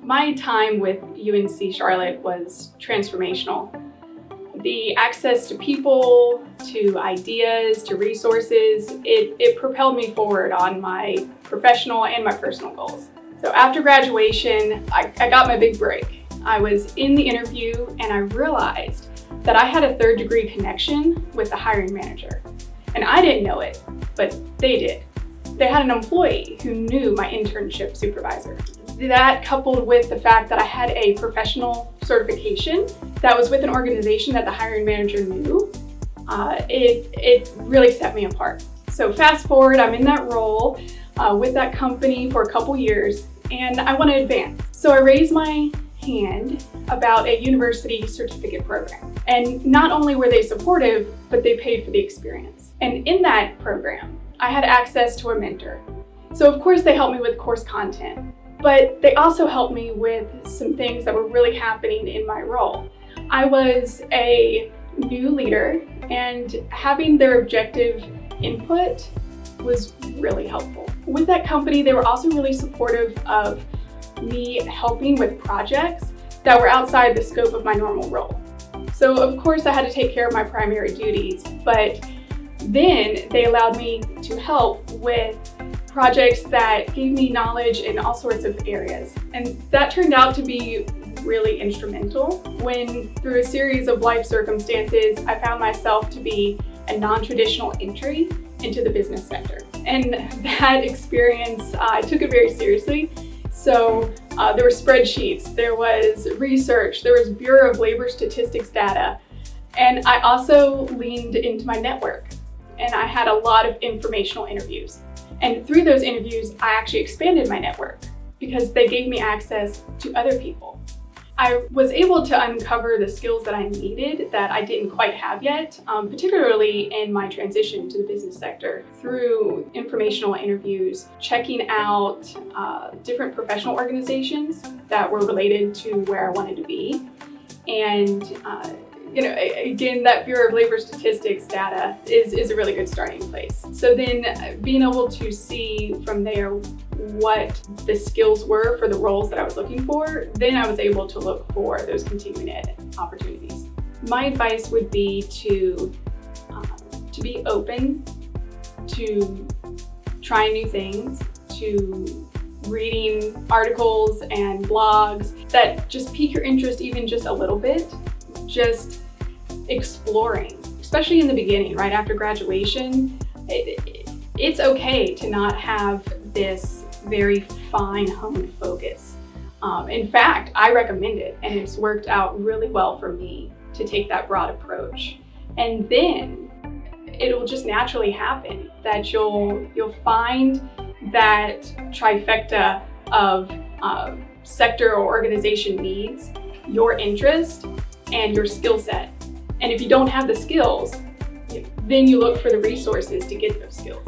My time with UNC Charlotte was transformational. The access to people, to ideas, to resources, it propelled me forward on my professional and my personal goals. So after graduation, I got my big break. I was in the interview and I realized that I had a third-degree connection with the hiring manager. And I didn't know it, but they did. They had an employee who knew my internship supervisor. That, coupled with the fact that I had a professional certification that was with an organization that the hiring manager knew, it really set me apart. So fast forward, I'm in that role with that company for a couple years, and I want to advance. So I raised my hand about a university certificate program. And not only were they supportive, but they paid for the experience. And in that program, I had access to a mentor. So of course they helped me with course content, but they also helped me with some things that were really happening in my role. I was a new leader, and having their objective input was really helpful. With that company, they were also really supportive of me helping with projects that were outside the scope of my normal role. So of course I had to take care of my primary duties, but then they allowed me to help with projects that gave me knowledge in all sorts of areas. And that turned out to be really instrumental when, through a series of life circumstances, I found myself to be a non-traditional entry into the business sector. And that experience, I took it very seriously. So there were spreadsheets, there was research, there was Bureau of Labor Statistics data, and I also leaned into my network, and I had a lot of informational interviews. And through those interviews, I actually expanded my network because they gave me access to other people. I was able to uncover the skills that I needed that I didn't quite have yet, particularly in my transition to the business sector, through informational interviews, checking out different professional organizations that were related to where I wanted to be. And again, that Bureau of Labor Statistics data is a really good starting place. So then being able to see from there what the skills were for the roles that I was looking for, then I was able to look for those continuing ed opportunities. My advice would be to be open to trying new things, to reading articles and blogs that just pique your interest even just a little bit, just exploring, especially in the beginning, right after graduation. It's okay to not have this very fine honed focus. In fact, I recommend it, and it's worked out really well for me to take that broad approach. And then it'll just naturally happen that you'll find that trifecta of sector or organization needs, your interest, and your skill set. And if you don't have the skills, then you look for the resources to get those skills.